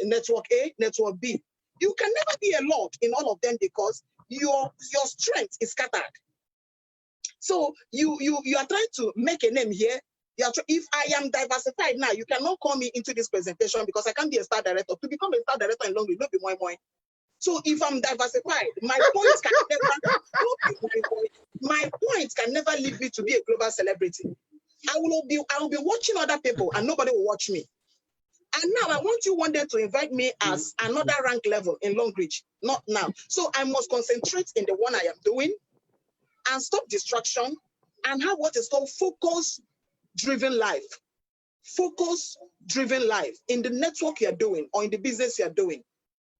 network A, network B, you can never be a lord in all of them because your strength is scattered. So you are trying to make a name here. If I am diversified now, you cannot call me into this presentation because I can't be a star director. To become a star director in Longrich, not be moi moi. So if I'm diversified, my points can never lead me to be a global celebrity. I will be watching other people and nobody will watch me. And now I want you one day to invite me as another rank level in Longrich, not now. So I must concentrate in the one I am doing and stop distraction and have what is called focus-driven life. Focus-driven life in the network you're doing or in the business you're doing.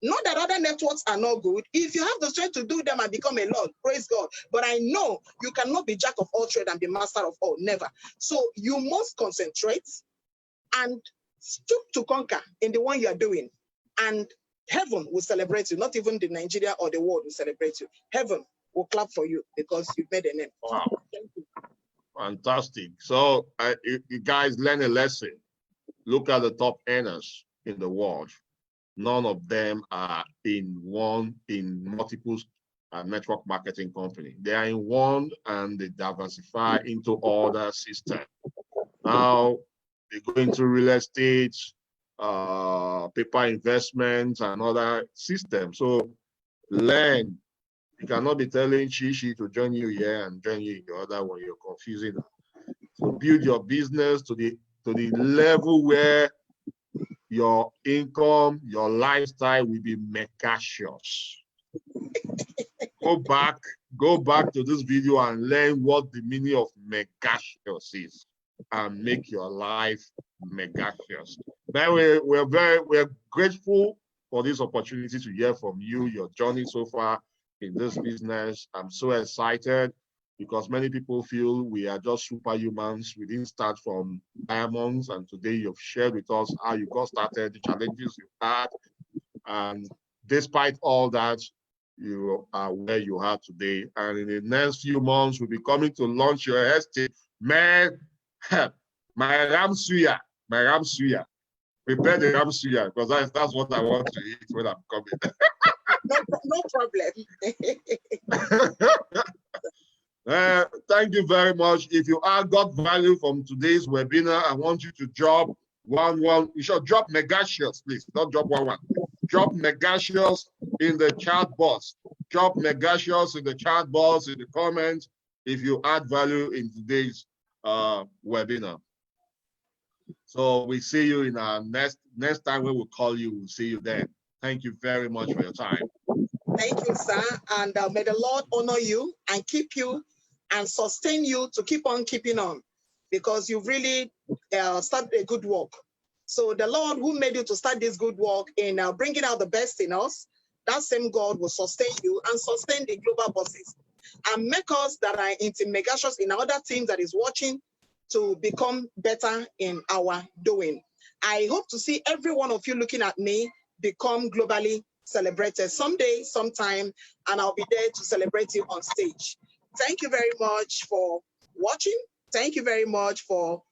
Not that other networks are not good. If you have the strength to do them and become a lord, praise God. But I know you cannot be jack of all trade and be master of all, never. So you must concentrate and stoop to conquer in the one you are doing. And heaven will celebrate you. Not even the Nigeria or the world will celebrate you. Heaven will clap for you because you've made a name. Wow. Thank you. Fantastic. So you guys learn a lesson. Look at the top earners in the world. None of them are in multiple network marketing company. They are in one and they diversify into other systems. Now they go into real estate, paper investments, and other systems. So learn. You cannot be telling Shishi to join you here and join you in the other one. You're confusing them. So build your business to the level where your income, your lifestyle will be megacious. Go back to this video and learn what the meaning of megacious is and make your life megacious. Now we're grateful for this opportunity to hear from you, your journey so far in this business. I'm so excited because many people feel we are just superhumans. We didn't start from diamonds, and today you've shared with us how you got started, the challenges you had, and despite all that, you are where you are today. And in the next few months, we'll be coming to launch your estate. Man, my ram suya. Prepare the ram suya because that's what I want to eat when I'm coming. No problem. Thank you very much. If you got value from today's webinar, I want you to drop one. You should drop megacious, please. Don't drop one. Drop megacious in the chat box. Drop megacious in the chat box, in the comments, if you add value in today's webinar. So we see you in our next time when we call you. We'll see you then. Thank you very much for your time. Thank you, sir. And may the Lord honor you and keep you and sustain you to keep on keeping on, because you've really started a good work. So the Lord who made you to start this good work in bringing out the best in us, that same God will sustain you and sustain the global bosses and make us that are into megacious in other teams that is watching to become better in our doing. I hope to see every one of you looking at me become globally celebrated someday, sometime, and I'll be there to celebrate you on stage. Thank you very much for watching. Thank you very much for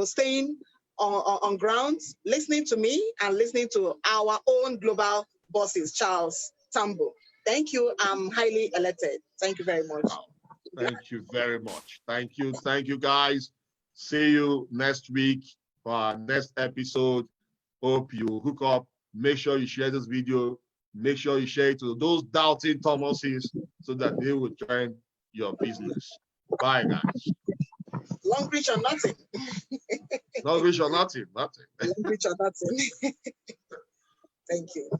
staying on grounds, listening to me and listening to our own global bosses, Charles Tambou. Thank you. I'm highly elated. Thank you very much. Wow. Thank you very much. Thank you, guys. See you next week for our next episode. Hope you hook up. Make sure you share this video. Make sure you share it to those doubting Thomases so that they will join your business. Bye, guys. Longrich or nothing. Longrich or nothing, nothing. Longrich or nothing. Thank you.